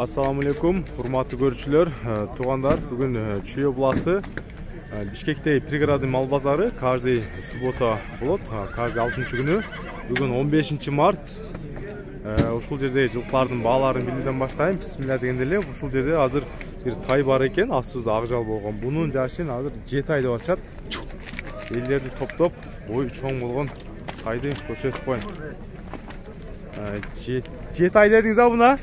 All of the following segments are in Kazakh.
Assalamu alaikum, hurmatlı görüşçüler, tuğanlar. Bugün Чүй обласы, Бишкекте пригородный мал базары, каждый суббота болот, каждый 6-шы күнү. Бүгүн 15 март. Ушул жерде жылкылардын бааларын билүүдөн баштайм. Бисмилля дегенде эле ушул жерде азыр бир тай бар экен, астыбызда ак жал болгон. Бунун жашын азыр 7 ай деп атышат. Элдерди топтоп, бою чоң болгон тайды көрсөтүп коеюн. 7 ай дедиңиз а буна?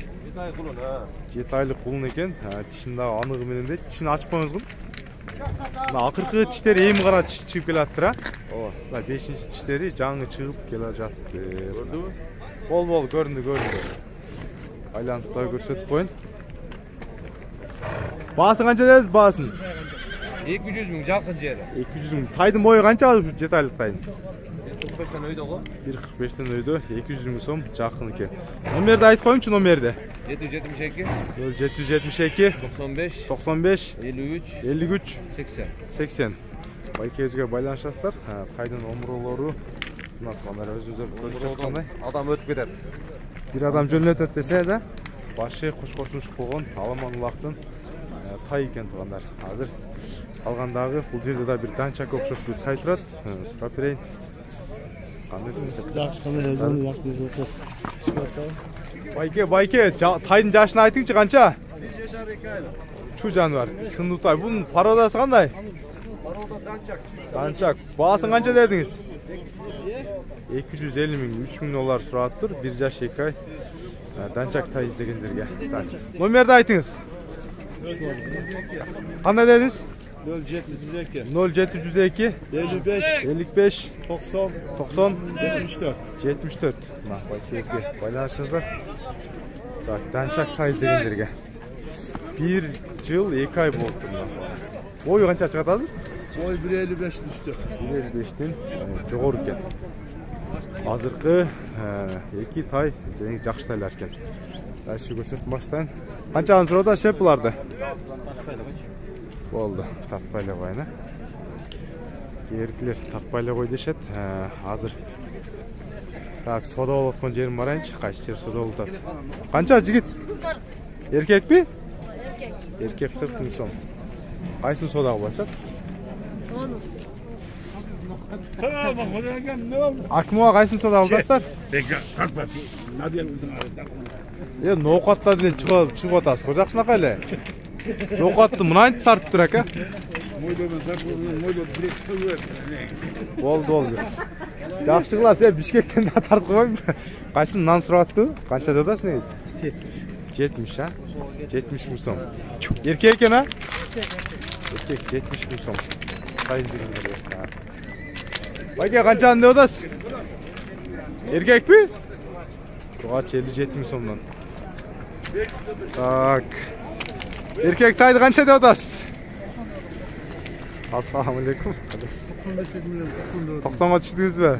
7 айлык кулун экен. Тишин дагы аныгы менен дейт. Тишин ачып коюңуз. Мына акыркы тиштери эми гана чыгып келатыр а. Ооба, мына 5-чи тиштери жаңы чыгып келе жатты. Көрдүңүзбү? Бол, көрүндү. Айланып да көрсөтүп коюн. Баасын канча дедиз, баасын? 200 миң жакын жери. 200 миң. Тайдын бою канча ушу 7 айлык тайдын? 45тен өйдө го. 1.45тен өйдө 200 миң сом жакын экен. Номерди айтып коюңчу, номерди. 772 772 95 53 80. Байкебизге байланышасыздар. Тайдын омуролору мына өзүнүздөр көрүп жаткандай. Адам өтүп кетет. Бир адам жөнөтөт десеңиз, башы кошкортмуш болгон Аламан улактын тай экен тугандар. Азыр калгандагы бул жерде да бир данчак окшош бир тай турат. Сурап берейин. Жакшы кандай өзүнүн жакшы десет. Байке, тайдын жашын айтыңчы канча? 1.5 айлык. Чу жаныбар, сындуу тай. Бунун породасы кандай? Порода данчак. Данчак. Баасын канча дедиңиз? 250 миң, 3 миң доллар сураттыр. 1 жаш 2 ай. Данчак тай издегендерге. Номерди айтыңыз. Кандай дедиңиз? 0702 0702 55 90 74. Мына байкебизге байланышыңыздар. Так, данчак тай издегендерге. 1 жыл 2 ай болуптур мына. Бою канча чыгат азыр? Бой 1.55 түштү. 1.55тен жогору экен. Азыркы 2 тай жеңиз жакшы тайлар экен. Дальше көрсөтүп баштайын. Канчаны суроодо шеп буларды? Болду, тартпайлай коюн. Кээркилер тартпайлай кой дешет. Азыр так, сода болуп аткан жерим барайынчы. Кайсы жер сода болуп атат? Канча жигит? Эркекпи? Эркек 40 миң сом. Кайсы сода болуп атат? Акмуга кайсын сода алдасыздар? Ноокатта деле чыгып атасыз. Кожакшынакай эле. Ноокатты мынантип тартып тур экен. Болду. Жакшы кыла, сен Бишкектен да тартып койбойм. Кайсын нан сурап аттыбы? Канча деп атасың негиз? 70, а? 70 миң сом. Эркек экен, а? Эркек 70 миң сом. Тай издегендер. Байке, канчаны деп атасыз? Эркекпи? Тугач 57 миң сомдон. Так. Эркек тайды канча деп атасыз? Ассаламу алейкум. 90-га түштүңүзбү?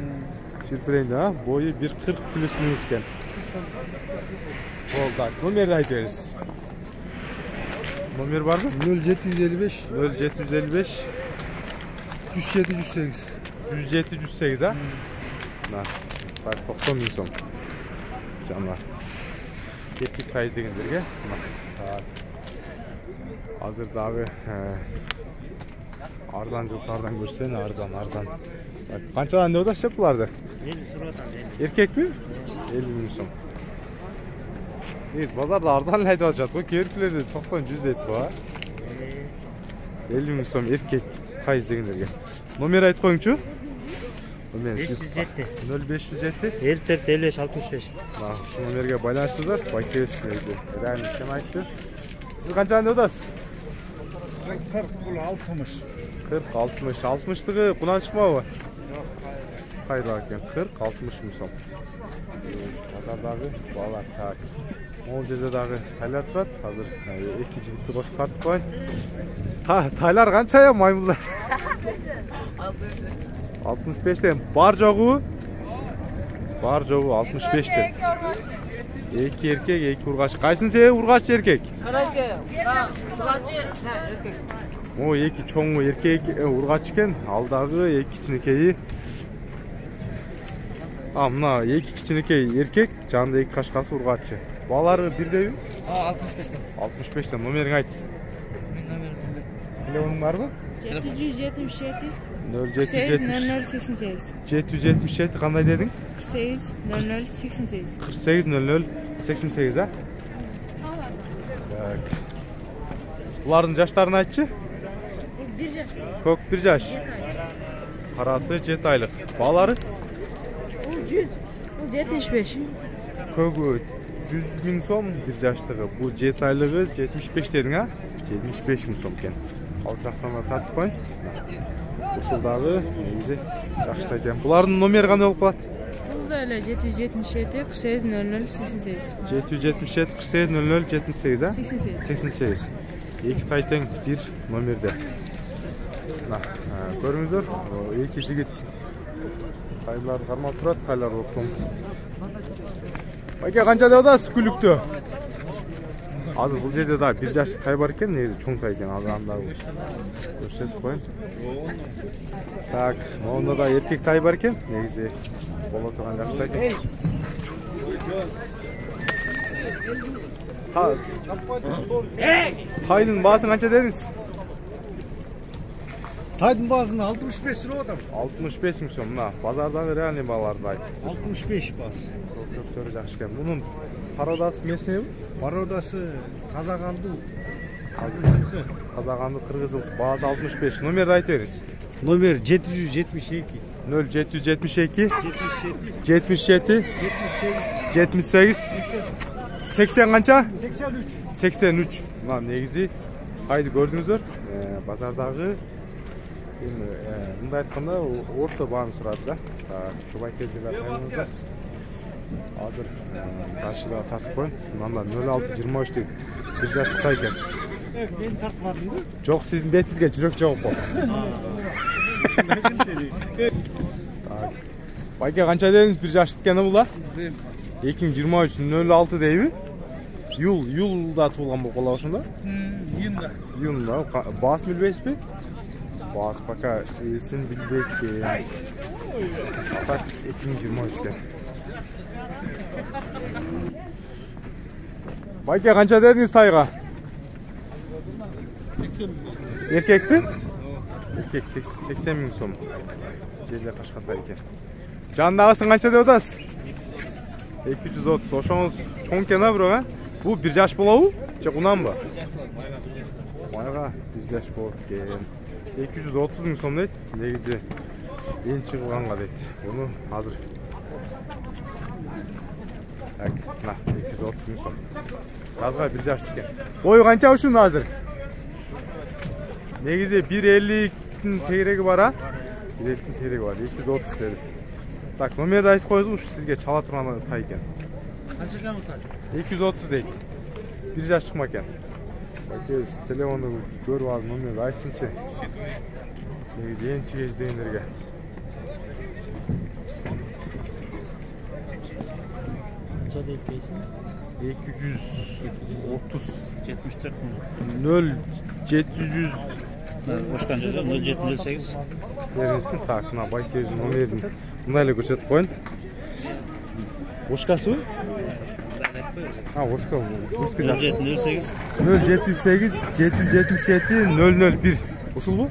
Түшүрүп берейин да, бою 1.40 плюс минус экен. Болду. Номерди айтып бериңиз. Номер барбы? 0755 0755 107 108, а? Мына 90 миң сом. Жандар. Кеттик тай издегендерге. Азыр дагы арзан жылкардан көрсөң, арзан. Канчадан деп атасыз буларды? 50 сурatan. Эркекпи? 50 миң сом. Базарда арзан эле айтып атышат го, керкилерди 90-100 айтып го. 50 миң сом эркек тай издегендерге. Номер айтып коюңчу. 507 0507 54 55 65. Şu номерге байланышыңыздар. Байкебизге реально сен айтты. Сиз канчаны деп атасыз? 40 60. 60-тыгы кунан чыкмабы? Кайда экен? 40-60 миң сом. Базардагы баалар так. Ол жерде дагы тайлар турат. Азыр 2 жигитти кошуп тартып коюн. Тайлар канча я маймылдар? 65'ten. Бар жогу? Бар жогу 65'ten. 2 эркек, 2 ургач. Кайсын себеби ургач эркек? Карачы. Ургачы эркек. О, 2 чоңу эркек ургач экен. Алдагы 2 кичинекейи. Мына 2 кичинекей эркек, жанында 2 кашкасы ургачы. Балары бирдеби? 65'ten. 65'ten номерің айт. Telefonun var mı? 777 0777 0088. 777 qanday dedin? 48 0088. 48 00 88 ha? Tak. Buların yaşlarını aytçı? 1 yaş. Kök 1 yaş. Parası 7 aylık. Bağları? O 100. O 75. Kökü 100 bin so'm 1 yaşlığı. Bu 7 aylığı 75 dedin ha? 75 bin so'm eken. Alçaqtama tatып koyun. Ушулдагы негизи жакшы экен. Булардын номери кандай болуп калат? Bu da öyle 777 48 0088. 777 48 00 78 ha? 88. 88. Эки тай тең бир номерде. Мына, көрүңүздөр, эки жигит тайларды кармап турат, тайлар оптом. Байке канча деп атасыз күлүктү? Азыр бул жерде да 1 жаштык тай бар экен, негизи чоң тай экен. Азыр анда көрсөтүп коеюн. Так, монда да эркек тай бар экен, негизи боло турган жакшы тай экен. Tayının bağısını kaça dediniz? Taydın bazını 65 lira adam. 65 mi son? Pazardan real bağlarda ayt. 65 baz. Köktörü жақшыken. Bunun parodası mesini mi? Parodası Kazakhandı. Kazakhandı Kırgızıldı. Bağısı 65. Numeri ayt veriniz. Nomer 772 0772 77 77 78 78 80 kança? 83. 83. Lan negizi haydi gördünüzdür. Bazardağı mындай айтканда орто бааны сурады да. Шубай кезгелер кайрыңыздар. Азыр каршыда тартып коюн. Мында 0623 дейт. 1 жаштыкта экен. Ben tartmadım mı? Жок, сиздин бетиңизге жүрөк жогуп калды. Так. Байке канча дедиңиз 1 жаштык экен бул да? 2023 06 дейби? Июлда туулган болуп калабы ошондо? Июнда. Июнда. Баас билбейсизби? Баас пока эсин билбейт. Так 2023 экен. Байке канча дедиңиз тайга? 80 Erkekti? Erkek 80 bin so'm. Жерде кашка тай экен. Жандагысын канча деп атасыз? 230. Ошоңуз чоң экен а бирок, а? Бул 1 жаш болобу? Же кунанбы? Майга 1 жаш болот экен. 230 миң сом дейт. Негизи эң чыгылганга дейт. Буну азыр. Так, мына 230 миң сом. Жазга 1 жаштык экен. Бою канча ушун азыр? Негизи 1.50'nin тегереги бар, а? 1.50'nin тегереги бар, 230 dedi. Так, номерди айтып коюңуз, ушу сизге чала турган тай экен. Канча грамм тай? 230 дейт. 1 жаштык ма экен? Байкебиз телефонду көрүп алып номерди айтсынчы. Негизи эң чыга издегендерге. Канча дейт дейсиң? 230 74 0 700 Ошкан жерде 0708. Бериңизбин. Так, мына байкебиздин номерин мындай эле көрсөтүп коеюн. Ошкасыбы? Ошка. 0708 078 777 001. Ушулбу?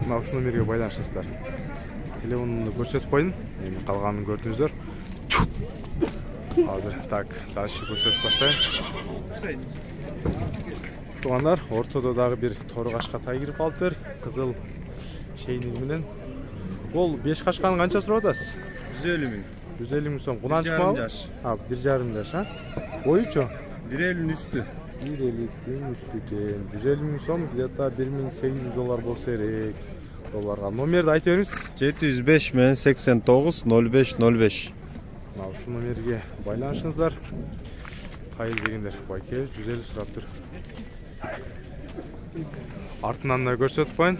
Мына ушул номерге байланышыңыздар. Телефонумду көрсөтүп коеюн. Эми калганын көрдүңүздөр. Азыр так, дальше көрсөтүп баштайын. Тугандар, ортодо дагы бир тору кашка тай кирип калыптыр. Кызыл шейниги менен. Ол 5 кашканы канча сурап атасыз? 150 миң. 150 миң сом. Кунан чыкмабы? 1,5 жаш, а? Боючу? 1,50'nin üstü. 1,50'nin üstü eкен. 150 миң сом, где-то 1800 доллар болсо керек. Долларга. Номерди айтып бериңиз. 705 мен 89 05 05. Мына ушул номерге байланышыңыздар. Тай дегендер, байке 150 сураптыр. Артынан да көрсөтүп коеюн.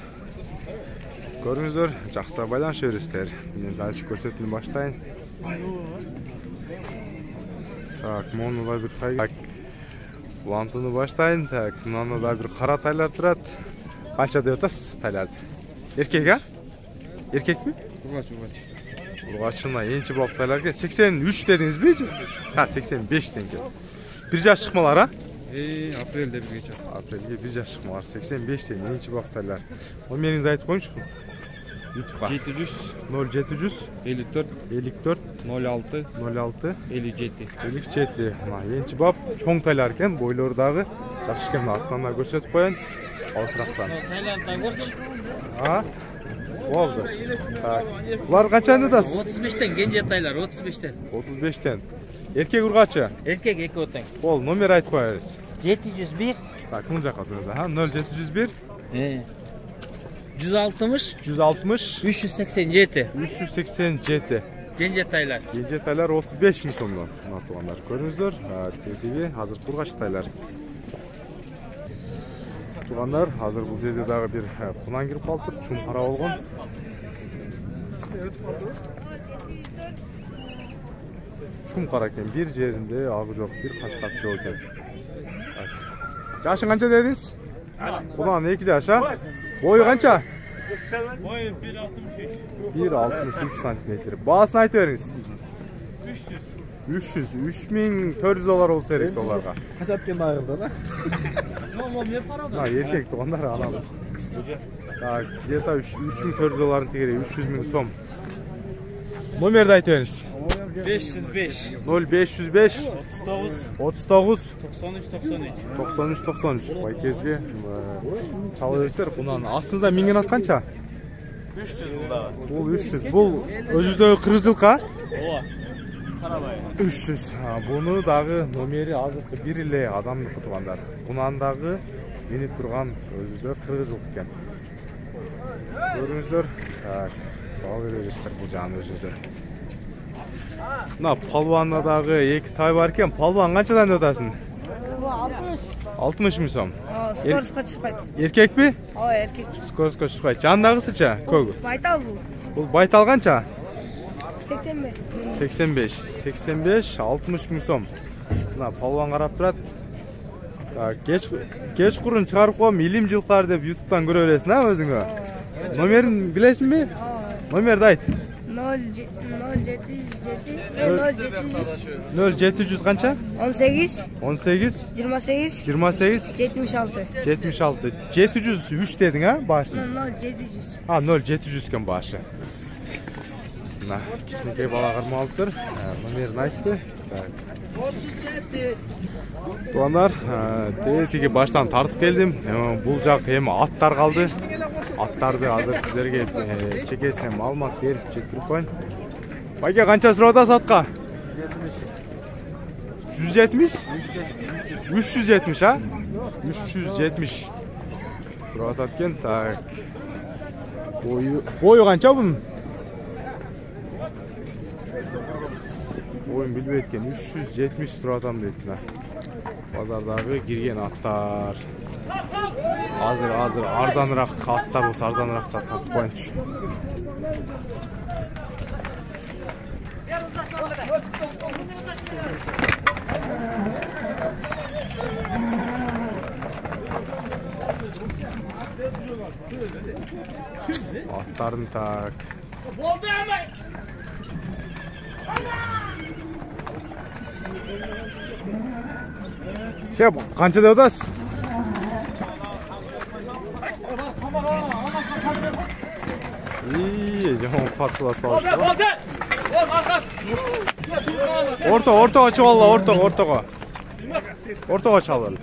Көрүңүздөр, жакшы байланыша бересиздер. Мен дальше көрсөтүүнү баштайын. Так, мону да бир тай. Улантууну баштайын. Так, мына да бир кара тайлар турат. Канча деп атасыз тайларды? Эркек, а? Эркекпи? Ургачына энчи болуп тайлар экен. 83 дедиңизби? 85 теңге. 1 жаш чыкмалар, а? Aprelde bir geçer. Aprelge bir yaşım var. 85'te neyinci baktaylar. Numerinizi aytıp koyunçsun. YouTube'ga. 700 0700 54 54 06 06 57. 57. Енчи бап чоң тайлар екен, бойлордағы. Жақсы екен, артынан көрсетіп қояйын. Алысырақтан. Tayland'dan koç. Ha? Oldu. Bunlar қаншаны дасыз? 35'ten gence taylar 35'ten. 35'ten. Erkek urgaçı. Erkek eki otan. Ol, номер айтып қоярыз. 701. Так, мына жаққа тұрыңыз. 0701 160 160 387. 387. Gence taylar. Gence taylar 35 mi so'mdan. Mына туғандар. Көріңіздер, тегіге hazır қурғаш тайлар. Туғандар, hazır бұл жерде дағы бір құнан кіріп қалып тұр, шум қара болған. Шум қара екен, бір жерінде ағы жоқ, бір қашқасы жоқ екен. Жашың қанша дедіңіз? Құнан 2 жаша. Бойы қанша? Boyu 1.63. 1.63 santimetre. Bağısını aytı veriniz. 300. 3400 dolar olsa gerek dolarga. Kaç atken ayrıldı da? Ha, erkek doğanlar alalım. Ha, где-то 3400 doların tigeri, 300.000 som. Номерді aytı veriniz. 505 0505 39 39 93 93. Бай кезге çalı verser. Bundan aslında mingen at kança? 300 bundağı. Бұл 300. Бұл өзүздөгү кыргызылка? Ова. Карабай. 300. Bunu дағы номери азыркы бир эле адамдыкы тугандар. Bunandагы минип турган өзүздө кыргызылык экен. Көрүңүздөр. Так, сау бересиздер бул жагын өзүңүздөр. Мына палвандагы 2 тай бар экен. Палван канчадан атасың? 60 mı som? Скоростқа шықпайды. Erkek mi? Erkek. Скоростқа шықпайды. Жанындағысыча? Көгі? Байтал бұл. Бұл байтал қанша? 85. 85. 85, 60 mı som? Мына палван қарап тұрады. Кеш құрын шығарып қойым, илим жылқылар деп YouTube'дан көре бересің, а өзіңі? Номерін білесің бе? Номерді айт. 0700 қанша? 18 18 28 28 76. 76. 703 дедің, а? Башын? 0700. 0700 кен башы. Мына кішкентай бала қарма алып тұр. Номерін айтты. Туғандар, тезеге баштан тартып келдім. Бұл жақ емі аттар қалды. Аттарды азыр сіздерге чекесіне малмақ беріп жеткіріп қойын. Байке, қанша сұрап атасыз атқа? 170? 370, а? 370. Сұрап атат кен, так. Бойы қанша бұның? Бойын білбей еткен, 370 сұрап атам дейтін. Базардағы кирген аттар. Азыр арзанырақ аттар болса арзанырақта тартып қойыншы. Аттарын так. Şey, kança da odasın? İyi, canım patsıla savaştı. Orta açı valla, orta. Orta açı alalım.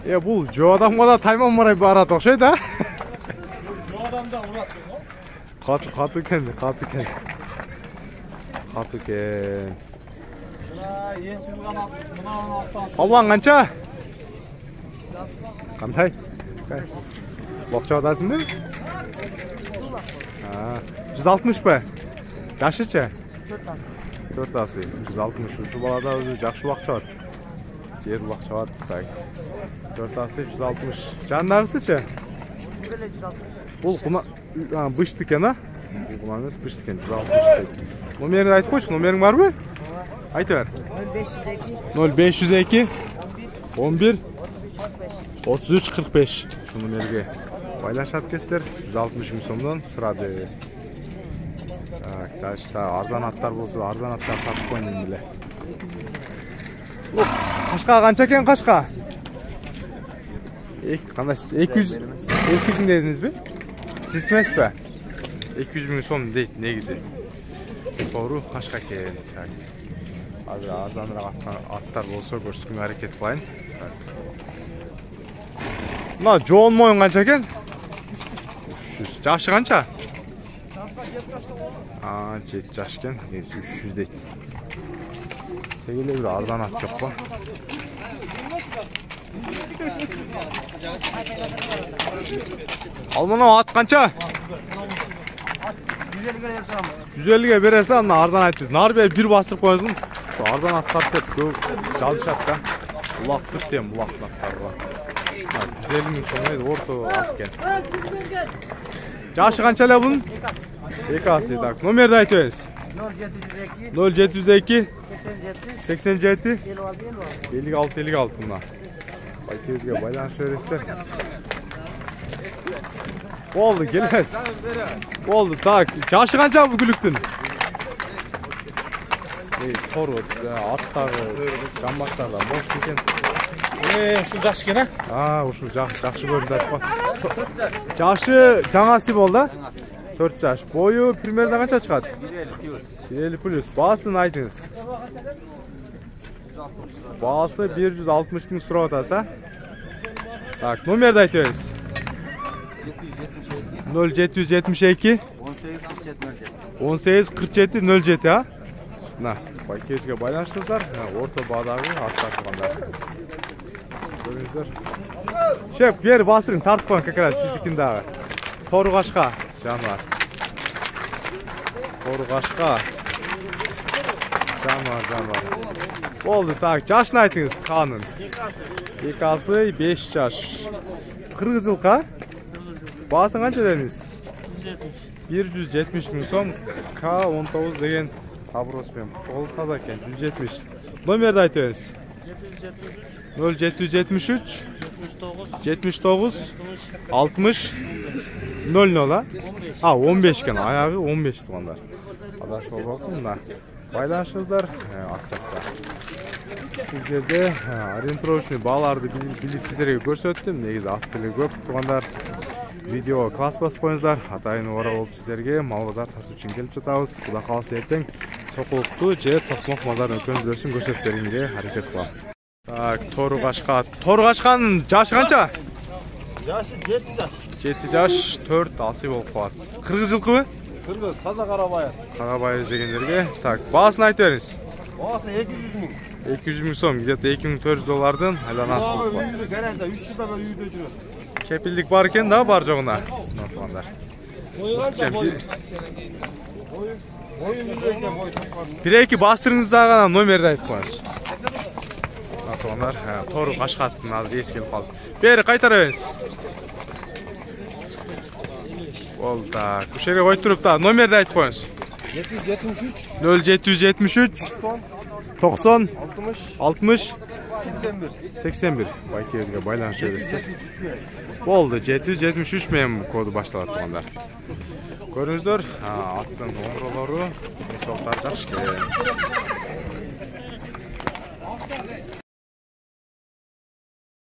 Ya bu jo adamga da tayman maray barat okşay da. Jo adamda uğrat. Katı ken. Palvan kança? Qanday? Boqcha odasın mı? 160 be. Yaşıça? 4 асы. 160. Şu balada özü жақсы boqcha var. Yer boqcha var. 4 асы 160. Жанындағысыча? Бұл бышты кен, а? Бұл емес бышты кен, 160 дейді. Номерін айтып қойшы, номерің бар ма? Айты бер. 0502 11 33 45. Şu номерге байлашат кестер 160 миң сомдон сурады. Так, арзан аттар болсо, арзан аттар сатып коюн беле. Кашка канча экен кашка? Кандай 200 миң дедиңизби? Сиз эмеспи? 200 миң сом дейт негизи. Тоору кашка экен. Азыр арзаныраак аттар болсо көрсөтүүгө аракет кылайын. Мына жоон моюн канча экен? 300. Жашы канча? 7 жаш экен. 300 дейт. Тегеле бир арзан ат жокпу? Ал мына ат канча? 150ге бересиң, аны арзан айтып. Нарбе бир басып коесуң. Арзан аттар деп көп жазышат да. Улак түртем, улак аттар бар. 150 миң сом орто ат экен. Жашы канча эле бунун? 2 асы. Так, номерди айтып бериңиз. 0702 87 56 мына. Байкебизге байланыша бересиздер. Болду, келесиз. Болду, так. Жашы канча бу күлүктүн? Тору, аттары, жамбаштары бош экен. Ушул жакшы экен, Ушул жакшы көрүнүп атпа. Жашы жаңасы болду. 4 жаш. Бою примерно канча чыгат? 150+. Баасын айтыңыз. Баасы 160 миң сурап атасыз, Так, номерди айтып бериңиз. 0772 18 47 07, Мына, байкебизге байланыштыңыздар. Орто баадагы аттар турганда. Көрүңүздөр. Шеп, бери бастырың, тартып коюң как раз сиздикин дагы. Тору кашка жаныбар. Тору кашка. Жаныбар. Болду, так, жашын айтыңыз, канын. 2 асы 5 жаш. Кыргыз жылка? Баасын канча дедиңиз? 170 миң сом. К19 деген аброспен. Кол таза экен, 170. Номерди айтып бериңиз. 0773 79 60 00, 15 экен, аягы 15 туугандар. Адаш болбок, мына. Байланышыңыздар, ат жакса. Бул жерде ориентировочный бааларды билип сиздерге көрсөттүм. Негизи ат деле көп туугандар. Видео класс басып коюңуздар. Атайын ора болуп сиздерге мал базар сатуу үчүн келип жатабыз. Кудай кааласа эртең Сокулукту же Токмок базарын өкүндөсүн көрсөтүп бергенге аракет кылам. Так, тору кашка. Тору кашканын жашы канча? Жашы 7 жаш. 7 жаш, 4 асы болуп калат. Кыргыз жылкыбы? Кыргыз, таза карабайыр. Карабайыр изегендерге. Так, баасын айтып бериңиз. Баасы 200 миң. 200 миң сом, где-то 2400 доллардан айланасы болуп калат. Үйдө гаражда 3 жылдан бери үйдө жүрөт. Кепилдик бар экен да, бар жогуна. Нотугандар. Бою канча бой? Бою экен, бой тапкан. 1-2 бастырыңызда гана номерди айтып коюңуз. Нотугандар, тору кашкаттын азыр эс келип калды. Бери кайтара бериңиз. Болду, так. Ушул жерге коюп туруп да номерди айтып коюңуз. 0773 90 60 81. Байкебизге байланыша бересиздер. Болду, 773 менен коду башталат туугандар. Көрүңүздөр, аттын оңролору, соктар жакшы экен.